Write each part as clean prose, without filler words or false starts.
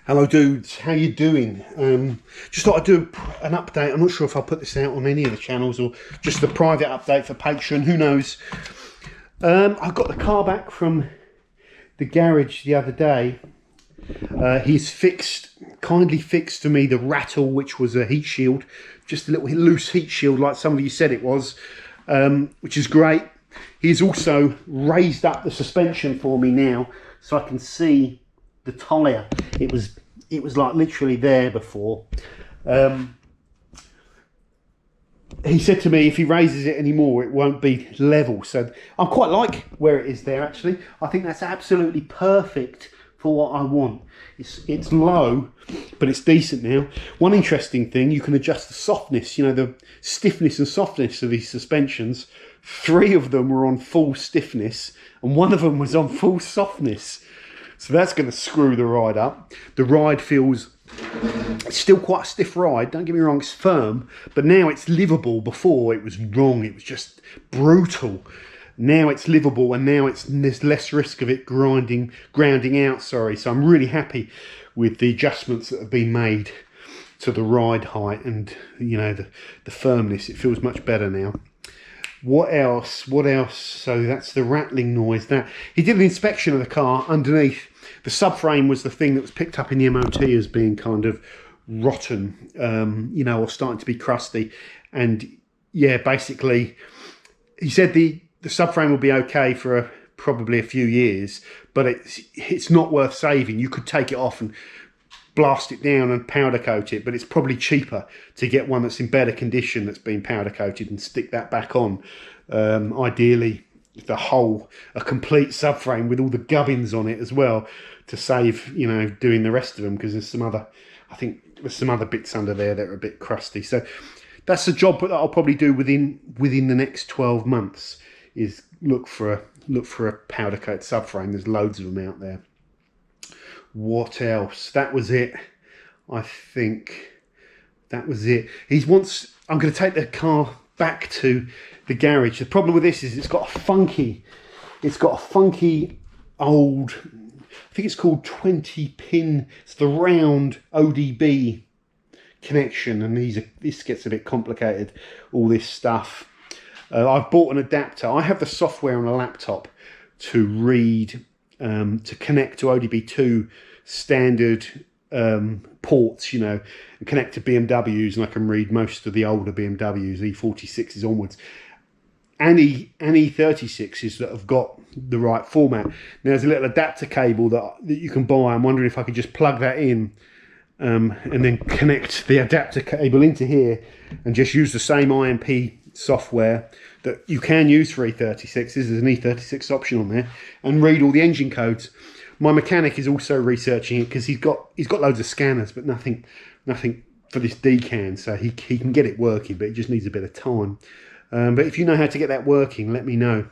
Hello dudes, how you doing? Just thought I'd do an update. I'm not sure if I'll put this out on any of the channels or just the private update for Patreon, who knows. I got the car back from the garage the other day. He's kindly fixed to me the rattle, which was a heat shield, just a little loose heat shield like some of you said it was, which is great. He's also raised up the suspension for me now so I can see the tyre. It was like literally there before. He said to me if he raises it anymore it won't be level, so I quite like where it is there actually. I think that's absolutely perfect for what I want. It's low but it's decent now. One interesting thing, you can adjust the softness, you know, the stiffness and softness of these suspensions. 3 of them were on full stiffness and 1 of them was on full softness. So that's going to screw the ride up. The ride feels, it's still quite a stiff ride, don't get me wrong, it's firm, but now it's livable. Before it was wrong, it was just brutal. Now it's livable and now there's less risk of it grounding out, sorry. So I'm really happy with the adjustments that have been made to the ride height and, you know, the firmness. It feels much better now. What else? So that's the rattling noise. That he did an inspection of the car underneath. The subframe was the thing that was picked up in the MOT as being kind of rotten, you know, or starting to be crusty. And yeah, basically he said the subframe will be okay for probably a few years, but it's not worth saving. You could take it off and blast it down and powder coat it, but it's probably cheaper to get one that's in better condition that's been powder coated and stick that back on. Ideally a complete subframe with all the gubbins on it as well, to save, you know, doing the rest of them, because there's some other, I think there's some other bits under there that are a bit crusty. So that's a job that I'll probably do within the next 12 months, is look for a powder coat subframe. There's loads of them out there. What else? That was it. I think that was it. I'm going to take the car back to the garage. The problem with this is it's got a funky old, I think it's called 20 pin. It's the round ODB connection, and this gets a bit complicated, all this stuff. I've bought an adapter. I have the software on a laptop to read, to connect to ODB2 standard ports, you know, and connect to BMWs, and I can read most of the older BMWs, E36s onwards, and E36s that have got the right format. Now, there's a little adapter cable that you can buy. I'm wondering if I could just plug that in and then connect the adapter cable into here and just use the same IMP software that you can use for E36s. There's an E36 option on there, and read all the engine codes. My mechanic is also researching it because he's got loads of scanners, but nothing for this decan, so he can get it working, but it just needs a bit of time. But if you know how to get that working, let me know.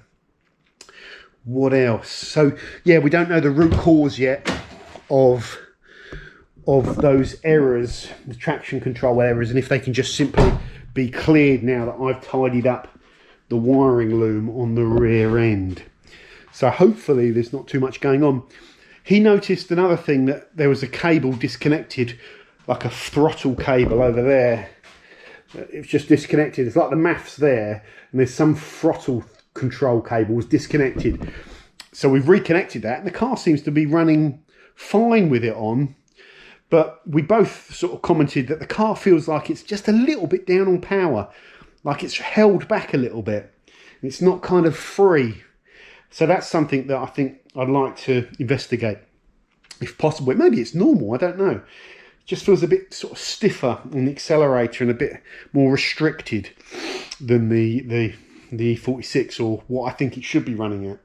What else? So yeah, we don't know the root cause yet of those errors, the traction control errors, and if they can just simply be cleared now that I've tidied up the wiring loom on the rear end. So hopefully there's not too much going on. He noticed another thing, that there was a cable disconnected, like a throttle cable over there. It was just disconnected. It's like the maths there, and there's some throttle control cable was disconnected. So we've reconnected that, and the car seems to be running fine with it on. But we both sort of commented that the car feels like it's just a little bit down on power, like it's held back a little bit. It's not kind of free. So that's something that I think I'd like to investigate, if possible. Maybe it's normal, I don't know. It just feels a bit sort of stiffer on the accelerator and a bit more restricted than the E46, or what I think it should be running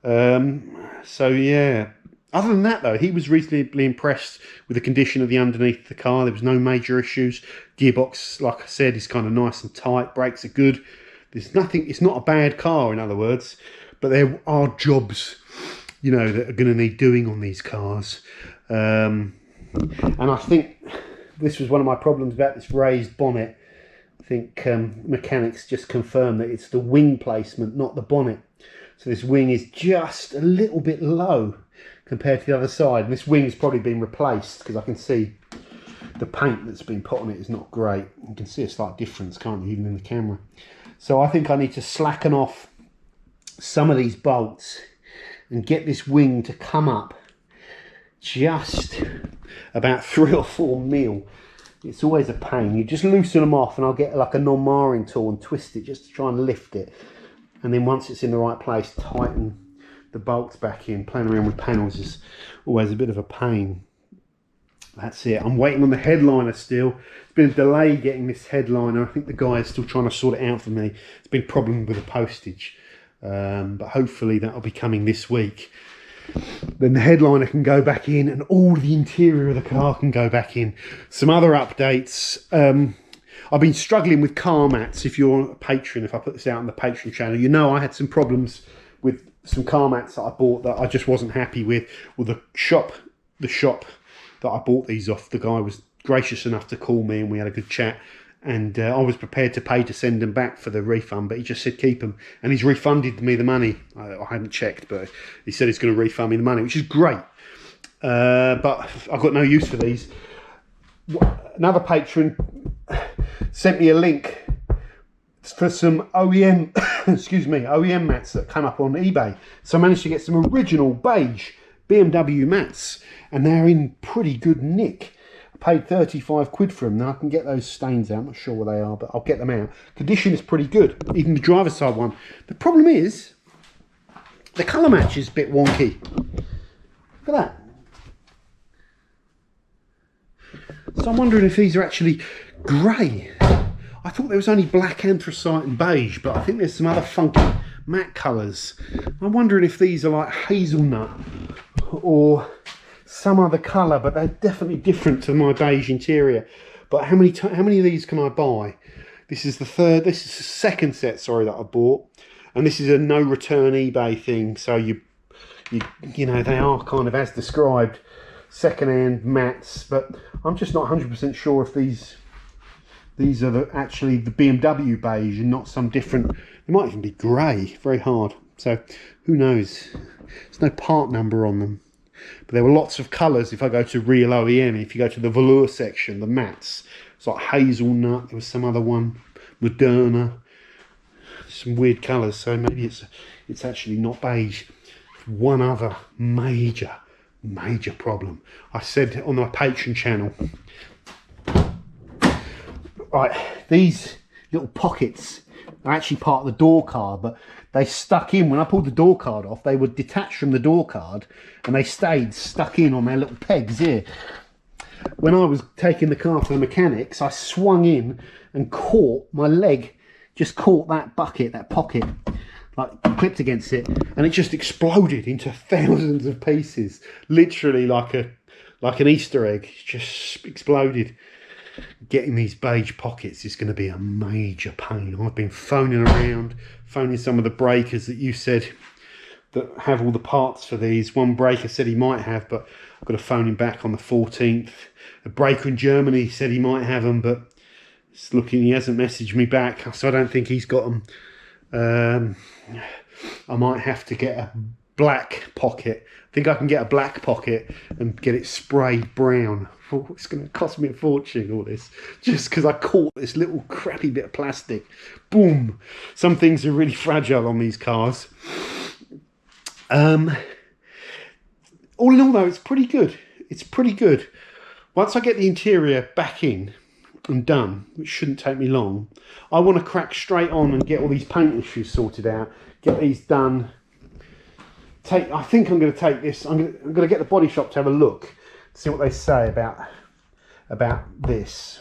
at. So yeah. Other than that though, he was reasonably impressed with the condition of the underneath of the car. There was no major issues. Gearbox, like I said, is kind of nice and tight. Brakes are good. There's nothing, it's not a bad car, in other words. But there are jobs, you know, that are going to need doing on these cars. And I think this was one of my problems about this raised bonnet. I think mechanics just confirmed that it's the wing placement, not the bonnet. So this wing is just a little bit low, compared to the other side. And this wing's probably been replaced because I can see the paint that's been put on it is not great. You can see a slight difference, can't you, even in the camera. So I think I need to slacken off some of these bolts and get this wing to come up just about 3 or 4 mil. It's always a pain. You just loosen them off and I'll get like a non-marring tool and twist it just to try and lift it. And then once it's in the right place, tighten the bolts back in. Playing around with panels is always a bit of a pain. That's it. I'm waiting on the headliner still. It's been a delay getting this headliner. I think the guy is still trying to sort it out for me. It's been a problem with the postage. But hopefully that'll be coming this week. Then the headliner can go back in and all the interior of the car can go back in. Some other updates. I've been struggling with car mats. If you're a patron, if I put this out on the Patreon channel, you know I had some problems with some car mats that I bought that I just wasn't happy with. Well, the shop that I bought these off, the guy was gracious enough to call me and we had a good chat. And I was prepared to pay to send them back for the refund, but he just said keep them. And he's refunded me the money. I haven't checked, but he said he's going to refund me the money, which is great. But I've got no use for these. Another patron sent me a link for some OEM, excuse me, OEM mats that came up on eBay. So I managed to get some original beige BMW mats, and they're in pretty good nick. Paid 35 quid for them. Now I can get those stains out. I'm not sure where they are, but I'll get them out. Condition is pretty good, even the driver's side one. The problem is the colour match is a bit wonky. Look at that. So I'm wondering if these are actually grey. I thought there was only black, anthracite and beige, but I think there's some other funky matte colours. I'm wondering if these are like hazelnut or some other colour, but they're definitely different to my beige interior. But how many of these can I buy? This is the second set, sorry, that I bought, and this is a no return eBay thing. So you know they are kind of as described, second-hand mats, but I'm just not 100% sure if these are actually the BMW beige and not some different. They might even be grey. Very hard. So who knows? There's no part number on them. But there were lots of colours. If I go to Real OEM, if you go to the velour section, the mats, it's like hazelnut. There was some other one, Moderna, some weird colours. So maybe it's actually not beige. One other major problem. I said on my Patreon channel, right, these little pockets are actually part of the door card, but they stuck in. When I pulled the door card off, they were detached from the door card and they stayed stuck in on their little pegs here. When I was taking the car to the mechanics, I swung in and caught my leg, just caught that bucket, that pocket, like clipped against it, and it just exploded into thousands of pieces, literally like an Easter egg. It just exploded. Getting these beige pockets is going to be a major pain. I've been phoning around, phoning some of the breakers that you said that have all the parts for these. One breaker said he might have, but I've got to phone him back on the 14th. A breaker in Germany said he might have them, but it's looking, he hasn't messaged me back, so I don't think he's got them. I might have to get a black pocket. I think I can get a black pocket and get it sprayed brown. Oh, it's going to cost me a fortune, all this, just because I caught this little crappy bit of plastic. Boom. Some things are really fragile on these cars. All in all, though, it's pretty good. It's pretty good. Once I get the interior back in and done, which shouldn't take me long, I want to crack straight on and get all these paint issues sorted out, get these done. I think I'm going to take this, I'm going to get the body shop to have a look, see what they say about this.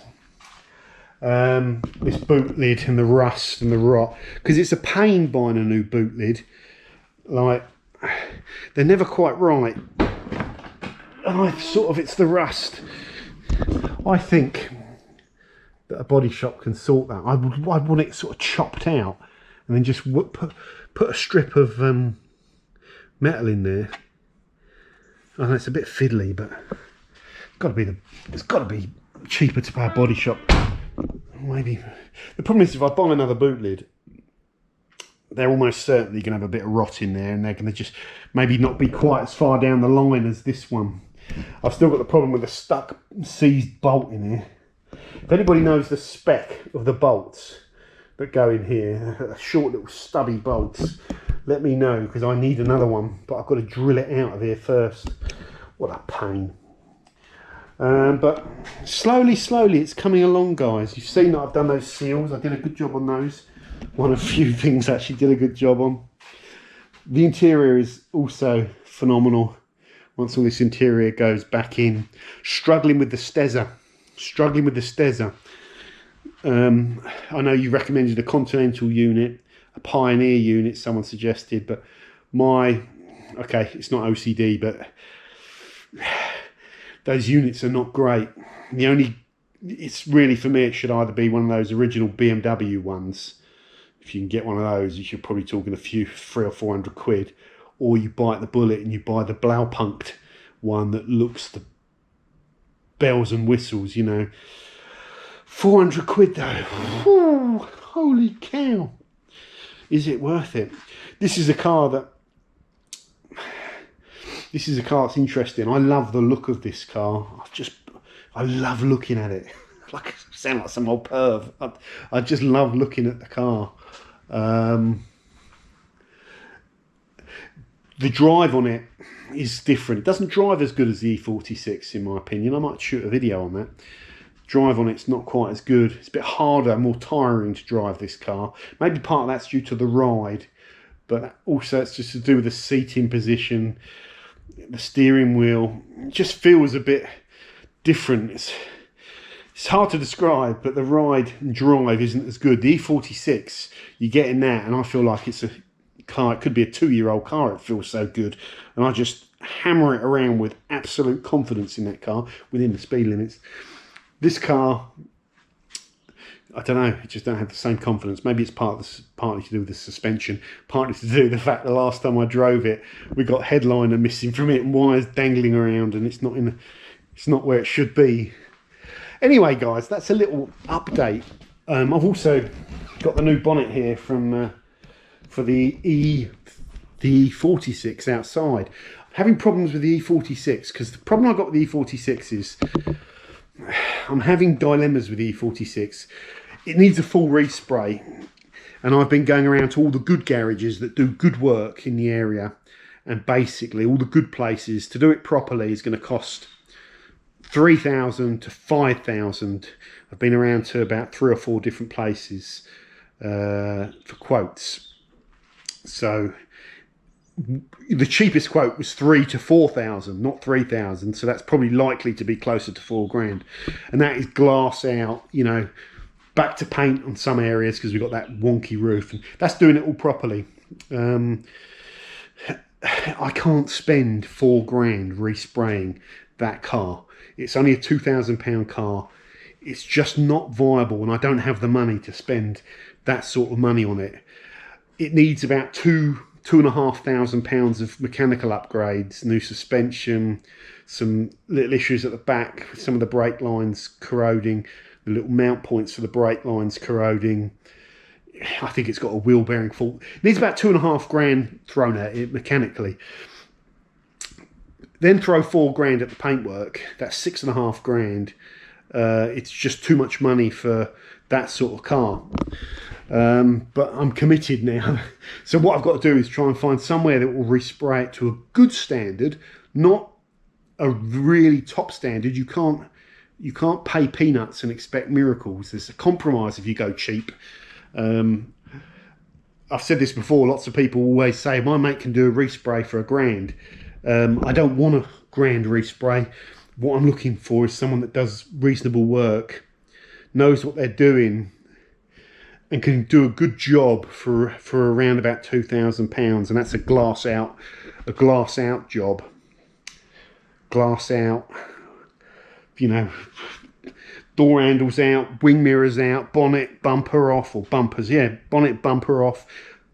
This boot lid and the rust and the rot, because it's a pain buying a new boot lid. Like, they're never quite right, and it's the rust. I think that a body shop can sort that. I'd want it sort of chopped out and then just put a strip of metal in there. I know it's a bit fiddly, but it's got to be cheaper to pay a body shop. Maybe the problem is if I buy another boot lid, they're almost certainly going to have a bit of rot in there, and they're going to just maybe not be quite as far down the line as this one. I've still got the problem with the stuck seized bolt in here. If anybody knows the spec of the bolts that go in here, short little stubby bolts, let me know, because I need another one, but I've got to drill it out of here first. What a pain. But slowly it's coming along, guys. You've seen that I've done those seals. I did a good job on those. One of a few things actually did a good job on. The interior is also phenomenal. Once all this interior goes back in, struggling with the stezza. I know you recommended a Continental unit, a Pioneer unit, someone suggested, but okay, it's not OCD, but those units are not great. It's really, for me, it should either be one of those original BMW ones. If you can get one of those, you're probably talking a few, 300 or 400 quid, or you bite the bullet and you buy the Blaupunkt one that looks the bells and whistles, you know. 400 quid though. Ooh, holy cow. Is it worth it? This is a car that's interesting. I love the look of this car. I love looking at it. Like, I sound like some old perv. I just love looking at the car. The drive on it is different. It doesn't drive as good as the E46 in my opinion. I might shoot a video on that. Drive on it's not quite as good. It's a bit harder, more tiring to drive this car. Maybe part of that's due to the ride, but also it's just to do with the seating position, the steering wheel. It just feels a bit different. It's hard to describe, but the ride and drive isn't as good. The E46, you're getting that, and I feel like it's a car. It could be a 2-year-old car. It feels so good, and I just hammer it around with absolute confidence in that car within the speed limits. This car, I don't know, I just don't have the same confidence. Maybe it's partly to do with the suspension, partly to do with the fact the last time I drove it, we got headliner missing from it and wires dangling around, and it's not where it should be. Anyway, guys, that's a little update. I've also got the new bonnet here from for the E46 outside. I'm having problems with the E46 because the problem I've got with the E46 is I'm having dilemmas with the E46. It needs a full respray, and I've been going around to all the good garages that do good work in the area, and basically all the good places to do it properly is going to cost 3,000 to 5,000. I've been around to about 3 or 4 different places for quotes. So the cheapest quote was 3,000 to 4,000, not 3,000. So that's probably likely to be closer to 4 grand. And that is glass out, you know, back to paint on some areas because we've got that wonky roof. And that's doing it all properly. I can't spend 4 grand respraying that car. It's only a £2,000 car. It's just not viable, and I don't have the money to spend that sort of money on it. It needs about £2,500 of mechanical upgrades, new suspension, some little issues at the back, some of the brake lines corroding, the little mount points for the brake lines corroding. I think it's got a wheel bearing fault. It needs about 2.5 grand thrown at it mechanically. Then throw 4 grand at the paintwork. That's 6.5 grand. It's just too much money for that sort of car. But I'm committed now. So what I've got to do is try and find somewhere that will respray it to a good standard, not a really top standard. You can't pay peanuts and expect miracles. There's a compromise if you go cheap. I've said this before. Lots of people always say my mate can do a respray for £1 grand. I don't want a grand respray. What I'm looking for is someone that does reasonable work, knows what they're doing, and can do a good job for around about £2,000, and that's a glass out job. Glass out, you know, door handles out, wing mirrors out, bonnet, bumper off, or bumpers, yeah, bonnet, bumper off,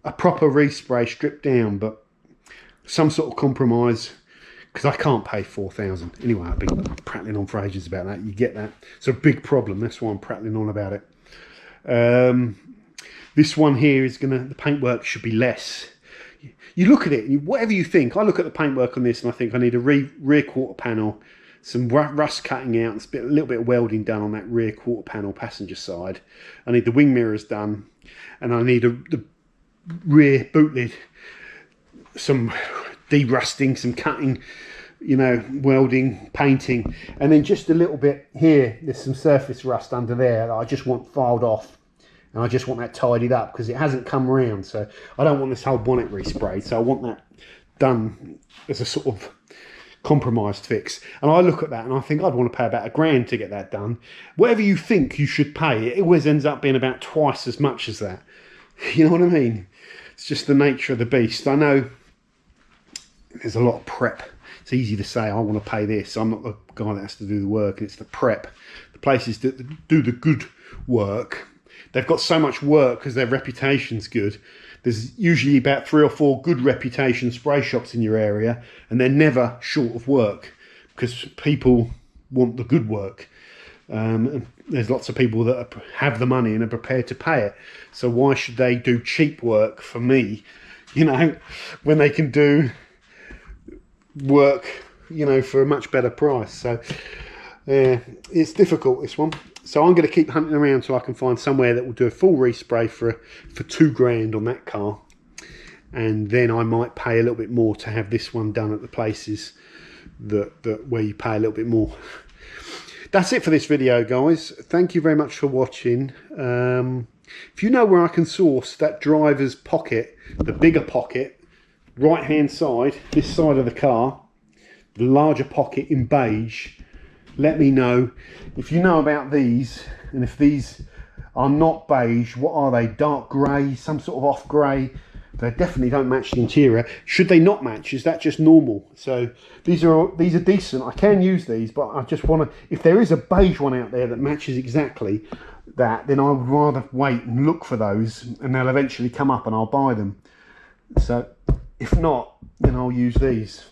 a proper respray, stripped down, but some sort of compromise, because I can't pay 4,000. Anyway, I've been prattling on for ages about that. You get that. It's a big problem. That's why I'm prattling on about it. This one here is the paintwork should be less. You look at it, whatever you think. I look at the paintwork on this and I think I need a rear quarter panel, some rust cutting out, and a little bit of welding done on that rear quarter panel passenger side. I need the wing mirrors done, and I need the rear boot lid, some de-rusting, some cutting, you know, welding, painting, and then just a little bit here, there's some surface rust under there that I just want filed off, and I just want that tidied up because it hasn't come around. So I don't want this whole bonnet resprayed, so I want that done as a sort of compromised fix. And I look at that and I think I'd want to pay about £1,000 to get that done. Whatever you think you should pay, it always ends up being about twice as much as that. You know what I mean? It's just the nature of the beast. I know there's a lot of prep. It's easy to say I want to pay this. I'm not the guy that has to do the work. It's the prep. The places that do the good work, they've got so much work because their reputation's good. There's usually about 3 or 4 good reputation spray shops in your area, and they're never short of work because people want the good work. And there's lots of people that have the money and are prepared to pay it. So why should they do cheap work for me, you know, when they can do work, you know, for a much better price? So it's difficult, this one. So I'm going to keep hunting around till I can find somewhere that will do a full respray for £2,000 on that car, and then I might pay a little bit more to have this one done at the places that where you pay a little bit more. That's it for this video, guys. Thank you very much for watching. If you know where I can source that driver's pocket, the bigger pocket, right hand side, this side of the car, the larger pocket in beige, let me know. If you know about these, and if these are not beige, what are they? Dark grey, some sort of off grey. They definitely don't match the interior. Should they not match? Is that just normal? So these are decent. I can use these, but I just want to, if there is a beige one out there that matches exactly that, then I would rather wait and look for those, and they'll eventually come up and I'll buy them. So if not, then I'll use these.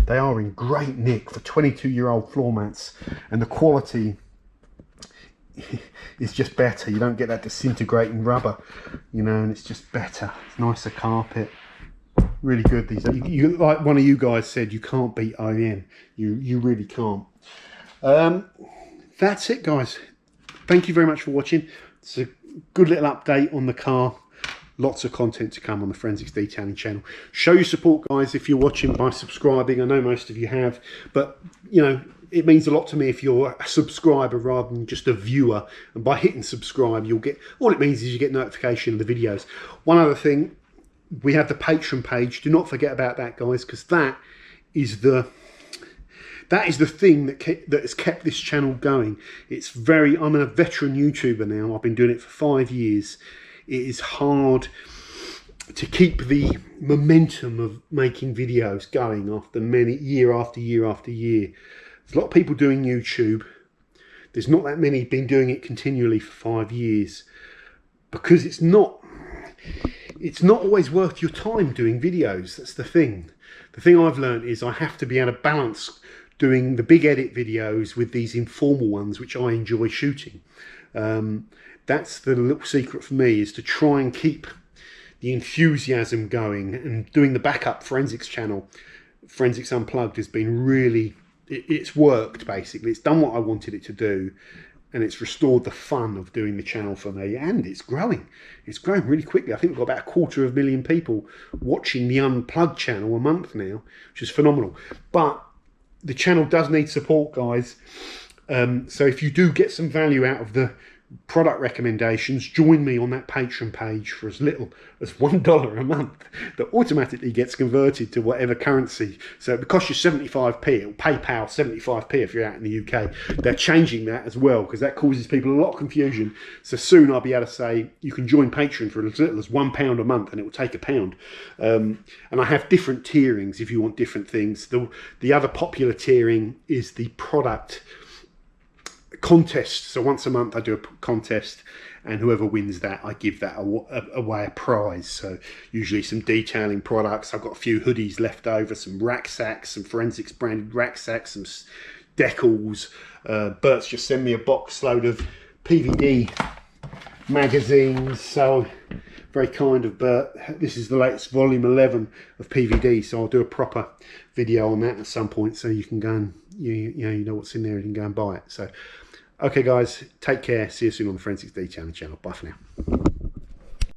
They are in great nick for 22-year-old floor mats, and the quality is just better. You don't get that disintegrating rubber, you know, and it's just better. It's nicer carpet. Really good, these. Like one of you guys said, you can't beat OEM. You really can't. That's it, guys. Thank you very much for watching. It's a good little update on the car. Lots of content to come on the Forensics Detailing channel. Show your support, guys, if you're watching by subscribing. I know most of you have, but you know, it means a lot to me if you're a subscriber rather than just a viewer. And by hitting subscribe, you'll get, all it means is you get notification of the videos. One other thing, we have the Patreon page. Do not forget about that, guys, because that is the thing that has kept this channel going. I'm a veteran YouTuber now. I've been doing it for 5 years. It is hard to keep the momentum of making videos going after year after year after year. There's a lot of people doing YouTube. There's not that many been doing it continually for 5 years, because it's not always worth your time doing videos. That's the thing. The thing I've learned is I have to be able to balance doing the big edit videos with these informal ones, which I enjoy shooting. That's the little secret for me, is to try and keep the enthusiasm going. And doing the backup forensics channel, Forensics Unplugged, has been really, it's worked basically. It's done what I wanted it to do, and it's restored the fun of doing the channel for me, and it's growing. It's growing really quickly. I think we've got about 250,000 people watching the Unplugged channel a month now, which is phenomenal. But the channel does need support, guys. So if you do get some value out of the product recommendations, join me on that Patreon page for as little as $1 a month. That automatically gets converted to whatever currency. So it costs you 75p. It'll PayPal 75p if you're out in the UK. They're changing that as well, because that causes people a lot of confusion. So soon I'll be able to say you can join Patreon for as little as £1 a month, and it will take £1. And I have different tierings if you want different things. The other popular tiering is the product contest. So once a month I do a contest, and whoever wins that, I give that away a prize. So usually some detailing products. I've got a few hoodies left over, some rack sacks, some forensics branded rack sacks, some decals. Bert's just sent me a box load of PVD magazines. So very kind of Bert. This is the latest volume 11 of PVD, so I'll do a proper video on that at some point, so you can go and you know what's in there and you can go and buy it. So okay guys, take care, see you soon on the Forensics D channel. Bye for now.